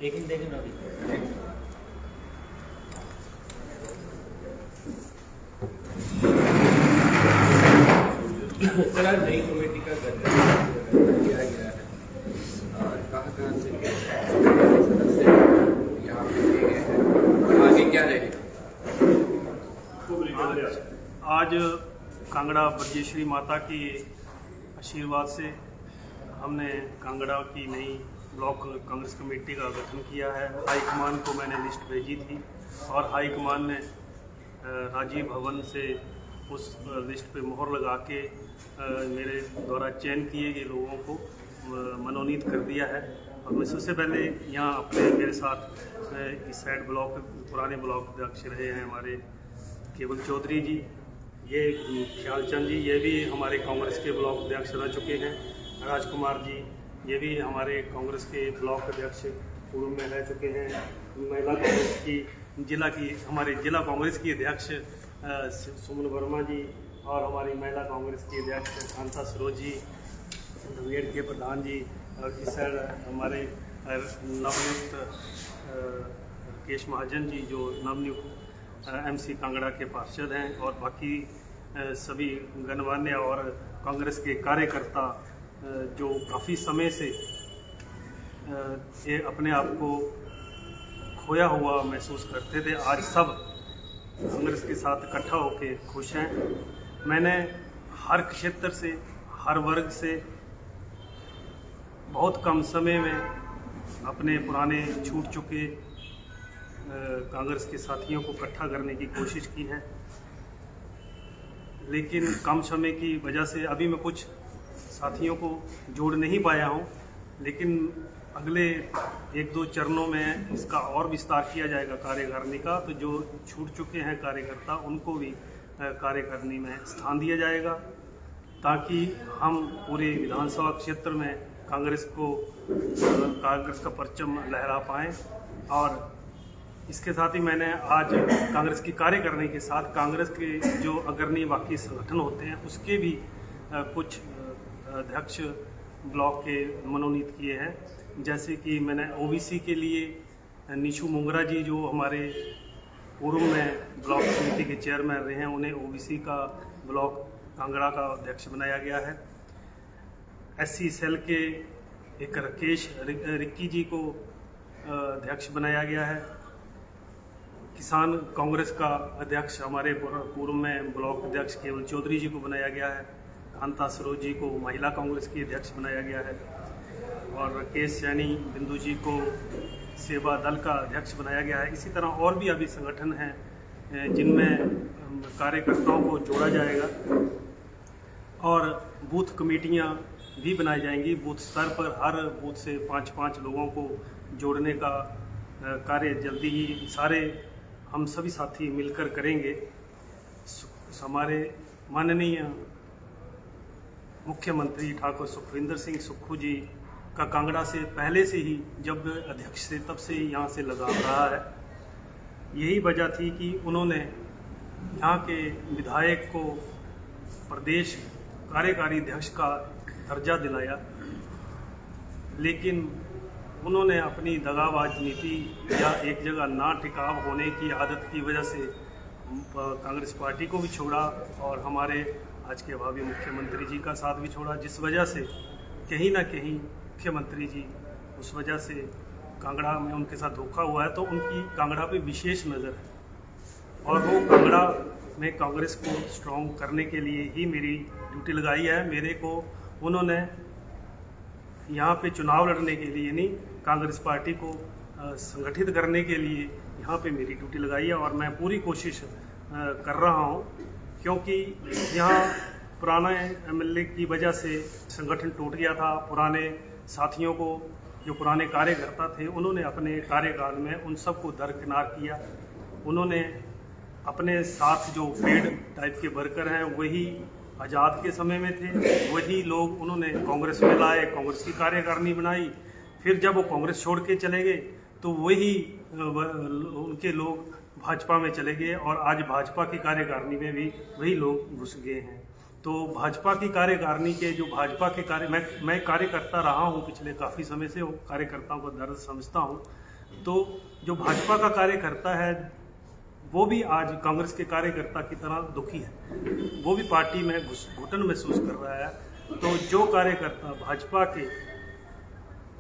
लेकिन देखें अभी चला नई कमेटी का गठन किया गया है और कहाँ से सदस्य यहाँ पे किए गए हैं, आगे क्या रहेगा? आज कांगड़ा ब्रजेश्वरी माता की आशीर्वाद से हमने कांगड़ा की नई ब्लॉक कांग्रेस कमेटी का गठन किया है। हाईकमान को मैंने लिस्ट भेजी थी और हाईकमान ने राजीव भवन से उस लिस्ट पे मोहर लगा के मेरे द्वारा चयन किए गए लोगों को मनोनीत कर दिया है। और मैं सबसे पहले यहाँ अपने मेरे साथ इस साइड ब्लॉक पुराने ब्लॉक अध्यक्ष रहे हैं हमारे केवल चौधरी जी, ये ख्यालचंद जी, ये भी हमारे कांग्रेस के ब्लॉक अध्यक्ष रह चुके हैं। राजकुमार जी, ये भी हमारे कांग्रेस के ब्लॉक अध्यक्ष पूर्व में रह चुके हैं। महिला कांग्रेस की हमारे जिला कांग्रेस की अध्यक्ष सुमन वर्मा जी और हमारी महिला कांग्रेस की अध्यक्ष कांता सरोज जी, नवेड़ के प्रधान जी, और इस साइड हमारे नवनियुक्त राकेश महाजन जी जो नवनियुक्त एमसी कांगड़ा के पार्षद हैं, और बाकी सभी गणमान्य और कांग्रेस के कार्यकर्ता जो काफ़ी समय से ये अपने आप को खोया हुआ महसूस करते थे, आज सब कांग्रेस के साथ इकट्ठा होकर खुश हैं। मैंने हर क्षेत्र से, हर वर्ग से बहुत कम समय में अपने पुराने छूट चुके कांग्रेस के साथियों को इकट्ठा करने की कोशिश की है, लेकिन कम समय की वजह से अभी मैं कुछ साथियों को जोड़ नहीं पाया हूं। लेकिन अगले 1-2 चरणों में इसका और विस्तार किया जाएगा कार्यकारिणी का, तो जो छूट चुके हैं कार्यकर्ता उनको भी कार्यकारिणी में स्थान दिया जाएगा, ताकि हम पूरे विधानसभा क्षेत्र में कांग्रेस का परचम लहरा पाएँ। और इसके साथ ही मैंने आज कांग्रेस की कार्यकारिणी के साथ कांग्रेस के जो अग्रणी बाकी संगठन होते हैं उसके भी कुछ अध्यक्ष ब्लॉक के मनोनीत किए हैं। जैसे कि मैंने ओबीसी के लिए निशु मुंगरा जी जो हमारे पूर्व में ब्लॉक समिति के चेयरमैन रहे हैं, उन्हें ओबीसी का ब्लॉक कांगड़ा का अध्यक्ष बनाया गया है। एससी सेल के एक राकेश रिक्की जी को अध्यक्ष बनाया गया है। किसान कांग्रेस का अध्यक्ष हमारे पूर्व में ब्लॉक अध्यक्ष केवल चौधरी जी को बनाया गया है। कांता सरोज जी को महिला कांग्रेस की अध्यक्ष बनाया गया है और राकेश सैनी बिंदु जी को सेवा दल का अध्यक्ष बनाया गया है। इसी तरह और भी अभी संगठन हैं जिनमें कार्यकर्ताओं को जोड़ा जाएगा और बूथ कमेटियां भी बनाई जाएंगी। बूथ स्तर पर हर बूथ से 5-5 लोगों को जोड़ने का कार्य जल्दी ही सारे हम सभी साथी मिलकर करेंगे। हमारे माननीय मुख्यमंत्री ठाकुर सुखविंदर सिंह सुक्खू जी का कांगड़ा से पहले से ही जब अध्यक्ष थे तब से यहाँ से लगाव रहा है। यही वजह थी कि उन्होंने यहाँ के विधायक को प्रदेश कार्यकारी अध्यक्ष का दर्जा दिलाया, लेकिन उन्होंने अपनी दगाबाज नीति या एक जगह ना टिकाव होने की आदत की वजह से कांग्रेस पार्टी को भी छोड़ा और हमारे आज के भावी मुख्यमंत्री जी का साथ भी छोड़ा, जिस वजह से कहीं ना कहीं मुख्यमंत्री जी उस वजह से कांगड़ा में उनके साथ धोखा हुआ है। तो उनकी कांगड़ा पे विशेष नज़र है और वो कांगड़ा में कांग्रेस को स्ट्रॉन्ग करने के लिए ही मेरी ड्यूटी लगाई है। मेरे को उन्होंने यहाँ पे चुनाव लड़ने के लिए नहीं, कांग्रेस पार्टी को संगठित करने के लिए यहाँ पे मेरी ड्यूटी लगाई है और मैं पूरी कोशिश कर रहा हूँ, क्योंकि यहाँ पुराने एमएलए की वजह से संगठन टूट गया था। पुराने साथियों को, जो पुराने कार्यकर्ता थे, उन्होंने अपने कार्यकाल में उन सबको दरकिनार किया। उन्होंने अपने साथ जो पेड टाइप के वर्कर हैं वही आज़ाद के समय में थे, वही लोग उन्होंने कांग्रेस में लाए, कांग्रेस की कार्यकारिणी बनाई। फिर जब वो कांग्रेस छोड़ के चले गए तो वही उनके लोग भाजपा में चले गए और आज भाजपा की कार्यकारिणी में भी वही लोग घुस गए हैं। तो भाजपा की कार्यकारिणी के जो भाजपा के मैं कार्य करता रहा हूँ पिछले काफ़ी समय से, वो कार्यकर्ताओं का दर्द समझता हूँ। तो जो भाजपा का कार्यकर्ता है वो भी आज कांग्रेस के कार्यकर्ता की तरह दुखी है, वो भी पार्टी में घुटन महसूस कर रहा है। तो जो कार्यकर्ता भाजपा के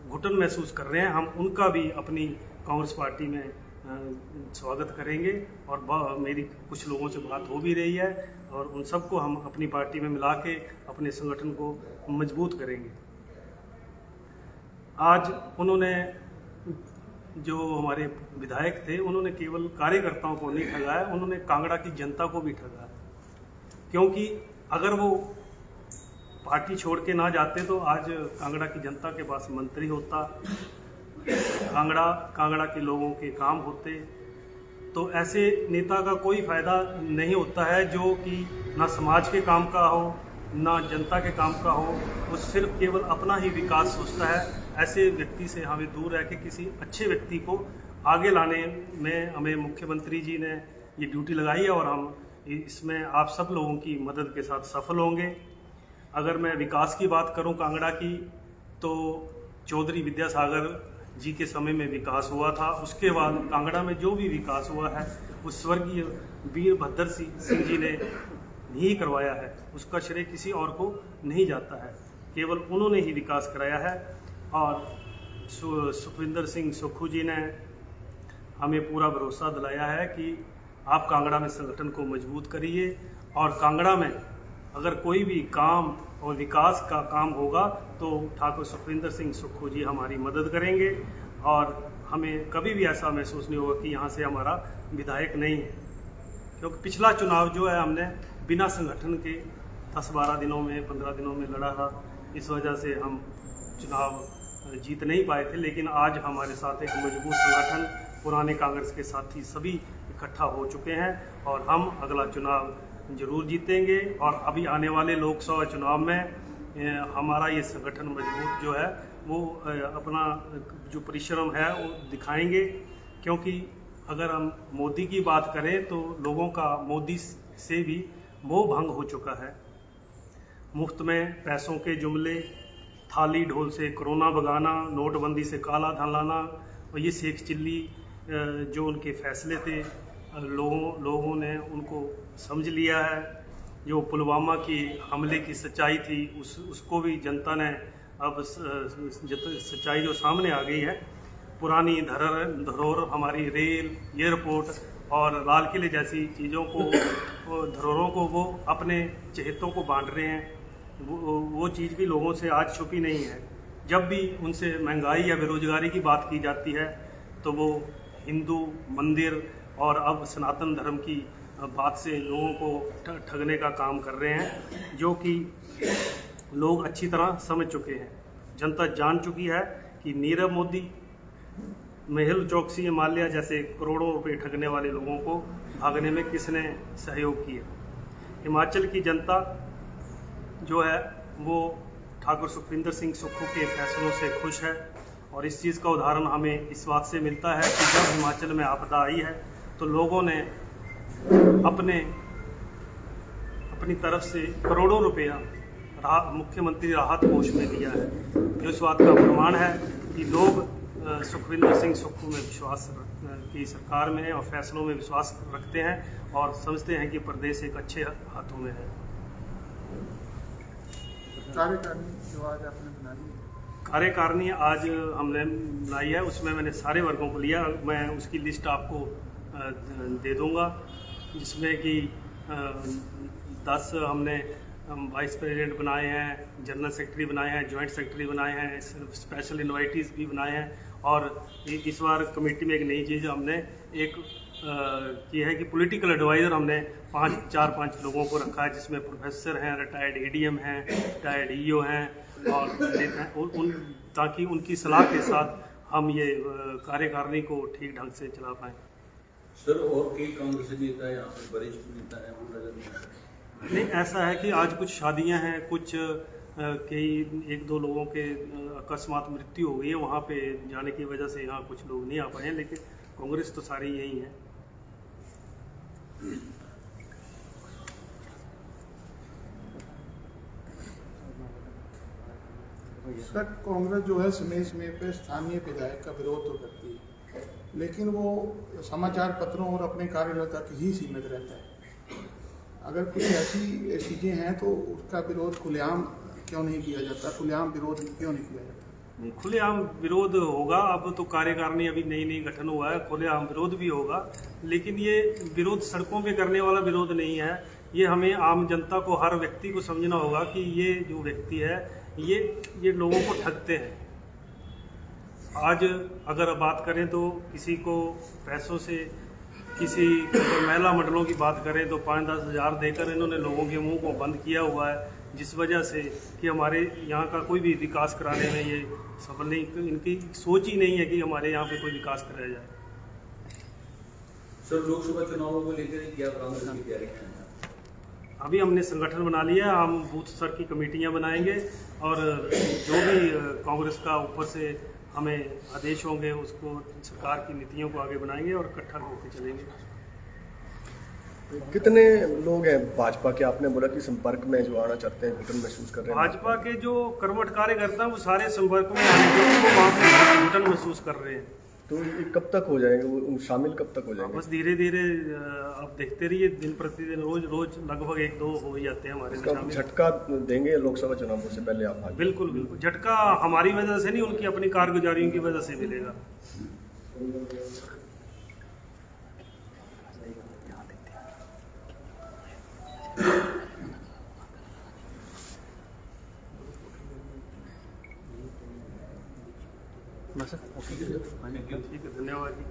घुटन महसूस कर रहे हैं, हम उनका भी अपनी कांग्रेस पार्टी में स्वागत करेंगे। और मेरी कुछ लोगों से बात हो भी रही है और उन सबको हम अपनी पार्टी में मिला के अपने संगठन को मजबूत करेंगे। आज उन्होंने, जो हमारे विधायक थे, उन्होंने केवल कार्यकर्ताओं को नहीं ठगाया, उन्होंने कांगड़ा की जनता को भी ठगाया। क्योंकि अगर वो पार्टी छोड़ के ना जाते तो आज कांगड़ा की जनता के पास मंत्री होता, कांगड़ा के लोगों के काम होते। तो ऐसे नेता का कोई फायदा नहीं होता है जो कि ना समाज के काम का हो ना जनता के काम का हो, वो सिर्फ केवल अपना ही विकास सोचता है। ऐसे व्यक्ति से हमें दूर रह के किसी अच्छे व्यक्ति को आगे लाने में हमें मुख्यमंत्री जी ने ये ड्यूटी लगाई है और हम इसमें आप सब लोगों की मदद के साथ सफल होंगे। अगर मैं विकास की बात करूं कांगड़ा की, तो चौधरी विद्यासागर जी के समय में विकास हुआ था। उसके बाद कांगड़ा में जो भी विकास हुआ है वो स्वर्गीय वीरभद्र सिंह जी ने ही करवाया है, उसका श्रेय किसी और को नहीं जाता है, केवल उन्होंने ही विकास कराया है। और सुखविंदर सिंह सुक्खू जी ने हमें पूरा भरोसा दिलाया है कि आप कांगड़ा में संगठन को मजबूत करिए और कांगड़ा में अगर कोई भी काम और विकास का काम होगा तो ठाकुर सुखविंदर सिंह सुक्खू जी हमारी मदद करेंगे और हमें कभी भी ऐसा महसूस नहीं होगा कि यहाँ से हमारा विधायक नहीं है। क्योंकि पिछला चुनाव जो है हमने बिना संगठन के 10-12 दिनों में 15 दिनों में लड़ा था, इस वजह से हम चुनाव जीत नहीं पाए थे। लेकिन आज हमारे साथ एक मजबूत संगठन, पुराने कांग्रेस के साथी सभी इकट्ठा हो चुके हैं और हम अगला चुनाव जरूर जीतेंगे। और अभी आने वाले लोकसभा चुनाव में हमारा ये संगठन मजबूत जो है वो अपना जो परिश्रम है वो दिखाएंगे। क्योंकि अगर हम मोदी की बात करें तो लोगों का मोदी से भी मोह भंग हो चुका है। मुफ्त में पैसों के जुमले, थाली ढोल से कोरोना भगाना, नोटबंदी से काला धन लाना और ये शेख चिल्ली जो उनके फैसले थे, लोगों ने उनको समझ लिया है। जो पुलवामा की हमले की सच्चाई थी उसको भी जनता ने अब सच्चाई जो सामने आ गई है। पुरानी धरोहर हमारी रेल, एयरपोर्ट और लाल किले जैसी चीज़ों को, धरोहरों को वो अपने चहेतों को बांट रहे हैं। वो चीज़ भी लोगों से आज छुपी नहीं है। जब भी उनसे महंगाई या बेरोजगारी की बात की जाती है तो वो हिंदू मंदिर और अब सनातन धर्म की बात से लोगों को ठगने का काम कर रहे हैं, जो कि लोग अच्छी तरह समझ चुके हैं। जनता जान चुकी है कि नीरव मोदी, मेहुल चोकसी, माल्या जैसे करोड़ों रुपए ठगने वाले लोगों को भागने में किसने सहयोग किया। हिमाचल की जनता जो है वो ठाकुर सुखविंदर सिंह सुक्खू के फैसलों से खुश है और इस चीज़ का उदाहरण हमें इस बात से मिलता है कि जब हिमाचल में आपदा आई है तो लोगों ने अपनी तरफ से करोड़ों रुपया मुख्यमंत्री राहत कोष में दिया है, जो इस बात का प्रमाण है कि लोग सुखविंदर सिंह सुक्खू में विश्वास की सरकार में और फैसलों में विश्वास रखते हैं और समझते हैं कि प्रदेश एक अच्छे हाथों में है। कार्यकारिणी आज हमने बनाई है, उसमें मैंने सारे वर्गों को लिया। मैं उसकी लिस्ट आपको दे दूंगा, जिसमें कि 10 हमने वाइस प्रेसिडेंट बनाए हैं, जनरल सेक्रेटरी बनाए हैं, जॉइंट सेक्रेटरी बनाए हैं, स्पेशल इन्वाइटीज़ भी बनाए हैं। और इस बार कमेटी में एक नई चीज़ हमने की है कि पॉलिटिकल एडवाइज़र हमने 4-5 लोगों को रखा है, जिसमें प्रोफेसर हैं, रिटायर्ड एडीएम हैं, रिटायर्ड ईओ हैं और ताकि उनकी सलाह के साथ हम ये कार्यकारिणी को ठीक ढंग से चला पाएँ। सर, और कई कांग्रेस नेता यहाँ पर वरिष्ठ नेता है वो नजर नहीं, ऐसा है कि आज कुछ शादियां हैं, कुछ कई 1-2 लोगों के अकस्मात मृत्यु हो गई है, वहाँ पे जाने की वजह से यहाँ कुछ लोग नहीं आ पाए हैं, लेकिन कांग्रेस तो सारी यही है। सर, कांग्रेस जो है समय समय पे स्थानीय विधायक का विरोध तो करती है, लेकिन वो समाचार पत्रों और अपने कार्यालय तक ही सीमित रहता है। अगर कुछ ऐसी चीज़ें हैं तो उसका विरोध खुलेआम क्यों नहीं किया जाता, खुलेआम विरोध क्यों नहीं किया जाता? नहीं, खुलेआम विरोध होगा। अब तो कार्यकारिणी अभी नई नई गठन हुआ है, खुलेआम विरोध भी होगा, लेकिन ये विरोध सड़कों पे करने वाला विरोध नहीं है। ये हमें आम जनता को, हर व्यक्ति को समझना होगा कि ये जो व्यक्ति है ये लोगों को ठगते हैं। आज अगर बात करें तो किसी को पैसों से, किसी महिला मंडलों की बात करें तो 5-10 हज़ार देकर इन्होंने लोगों के मुंह को बंद किया हुआ है, जिस वजह से कि हमारे यहाँ का कोई भी विकास कराने में ये सफल नहीं, इनकी सोच ही नहीं है कि हमारे यहाँ पे कोई विकास कराया जाए। सर, लोकसभा चुनावों को लेकर क्या कांग्रेस की तैयारी है? अभी हमने संगठन बना लिया है, हम बूथ स्तर की कमेटियाँ बनाएंगे और जो भी कांग्रेस का ऊपर से हमें आदेश होंगे उसको सरकार की नीतियों को आगे बनाएंगे और इकट्ठा होकर चलेंगे। कितने लोग हैं भाजपा के? आपने बोला कि संपर्क में जो आना चाहते हैं, घुटन महसूस कर रहे हैं। भाजपा के जो कर्मठ कार्यकर्ता हैं वो सारे संपर्क में आने के लिए वहाँ पे घुटन महसूस कर रहे हैं। तो ये कब तक हो जाएंगे, वो शामिल कब तक हो जाएंगे? बस धीरे धीरे आप देखते रहिए, दिन प्रतिदिन रोज लगभग 1-2 हो ही जाते हैं हमारे में शामिल। झटका देंगे लोकसभा चुनावों से पहले आप? बिल्कुल बिल्कुल, झटका हमारी वजह से नहीं, उनकी अपनी कारगुजारियों की वजह से मिलेगा। ठीक है, धन्यवाद जी।